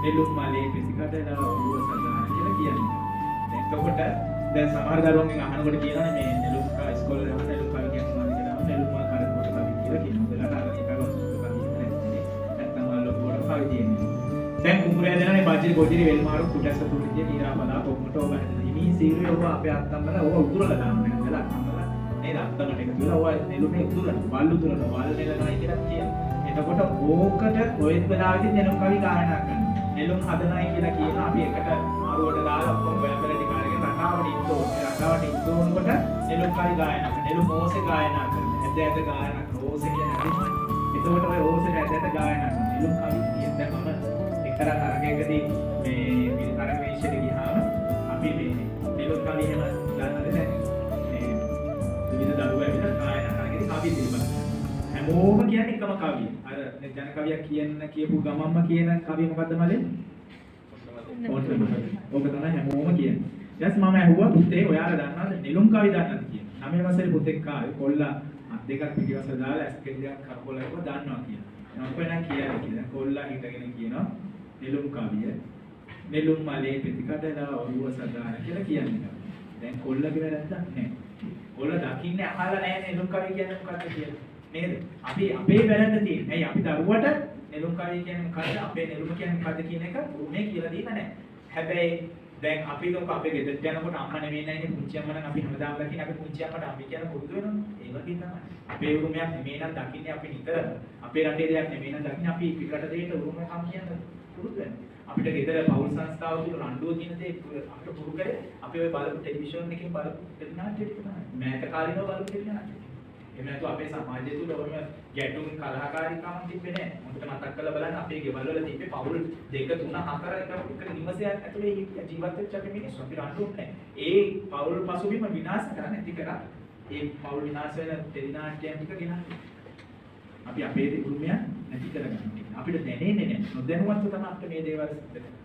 නෙළුම් මලේ පිසිකඩලා ඔළුව සදාන කියලා කියන්නේ. දැන් එතකොට දැන් සමහර දරුවන්ගෙන් අහනකොට කියනවානේ මේ නෙළුම් ඉස්කෝලේ යන නෙළුම් කවි කියනවා කියලා. නෙළුම් මල් කරකවල කවි කියලා කියනවා. ඔයාලට අර එකවස් කවි නැත්නම් නැත්නම් ලොකුවට කවි තියෙනවා. දැන් කුඹුරේ දෙනනේ බජිරි ගොජිරි වෙල්මාරු කුටැස්ස තුරුදිය නීරාපලා කොක්මට ඔබ හැදෙන. ඉමි සීරුවේ ඔබ අපේ අත්තම්බලා ඔබ උදුරලා දාන්න නේද? අත්තම්බලා නේද? අත්තකට එකතු වෙලා ඔය නෙළුමේ උදුරන වල් උදුරන වල් නෙලනයි කියලා කියනවා. එතකොට ඕකට ඔය වෙලාවෙදි නෙළුම් කවි ගායනා කරනවා. නෙළුම් හදනයි කියලා කියන අපි එකට ආරුවට දාලා ඔක්කොම වැලපෙල ටික අරගෙන රටාවට ඉන්නෝ. රටාවට ඉන්නෝනකොට නෙළුම් කවි ගායනා කරනවා. නෙළුම් ඕසේ ගායනා කරනවා. ඇද ඇද ගායනා කරනවා. ඕසේ කියන්නේ එතකොට ඔය ඕසේ ඇද ඇද ගායනා කරනවා. නෙළුම් කවි කියන දැන් මම එක්තරා තරගයකදී මේ තරග වේශයට ගියාම අපි මේ නෙළුම් කවි එහෙම ගන්නද නැහැ. මේ විවිධ දරුවෝ ඇවිල්ලා ගායනා කරගෙන කවි දෙන්න. හැමෝම කියන්නේ එකම කවිය. අර ජන කවියක් කියපු ගමම්ම කියන කවිය මොකද්ද මලේ? ඕක තමයි හැමෝම කියන්නේ. ඊට මම ඇහුවා පුතේ ඔයාලා දන්නවද නෙළුම් කවි දන්නවද කියලා. 9 වසරේ පුතෙක් ආවේ කොල්ලා අත් දෙකක් පිටිවස දාලා ඇස් කෙල්ලයක් කරකොලව දන්නවා කියලා. මම කොහෙන්ද කියලා. කොල්ලා හිටගෙන කියනවා නෙළුම් කවිය නෙළුම් මලේ පිටිකඩලා ඔළුව සදාන කියලා කියන්නේ. දැන් කොල්ලා කියලා නැත්තම් නෑ. කොල්ලා දකින්නේ අහලා නැහැ නෙළුම් කවිය කියන්නේ මොකක්ද කියලා. නේද? අපි අපේ වැරද්ද තියෙන්නේ. ඇයි අපි දරුවට නෙළුම් කවිය කියන්නේ මොකද්ද? අපේ නෙළුම කියන්නේ මොකද්ද කියන එක උනේ කියලා දීලා නැහැ. හැබැයි දැන් අපි ලෝක අපේ ගෙදරට යනකොට අම්මා නෙවෙයි නෑනේ පුංචි අම්මා නම් අපි හැමදාම දකින්නේ අපේ පුංචි අම්මට අම්මි කියන පුරුදු වෙනවා. ඒ වගේ තමයි. අපේ උරුමයක් නෙමෙයි නම් දකින්නේ අපි නිතර. අපේ රටේ දෙයක් නෙමෙයි නම් දකින්නේ අපි පිටරට දෙයට උරුමකම් කියන පුරුදු වෙනවා. අපිට ගෙදර පෞල් සංස්ථාව තුල රණ්ඩුව කියන දේ අපිට පුරු කරේ අපි ඔය බලපු ටෙලිවිෂන් එකකින් බලපු ටෙලිනාට්‍ය ටික තමයි. මෑත කාලිනව බලපු ටෙලිනාට්‍ය. එහෙම නැතු අපේ සමාජය තුල ඔයම ගැටුම් කලහකාරීකම් තිබ්බේ නැහැ. මොකද මතක් කරලා බලන්න අපේ ගෙවල් වල තිබ්බේ පවුල් 2 3 4 එක නිවසයක් ඇතුලේ ජීවත් වෙච්ච අපි මිනිස්සු අපි රණ්ඩුන්නේ නැහැ. ඒ පවුල් පසුබිම විනාශ කරන්න නැති කරා. ඒ පවුල් විනාශ වෙන ටෙලිනාට්‍යයන් ටික ගෙනල්ලා අපි අපේ උරුමයන් නැති කරගන්න. අපිට දැනෙන්නේ නැහැ. නොදැනුවත්ව තමයි අපිට මේ දේවල් සිද්ධ වෙන්නේ.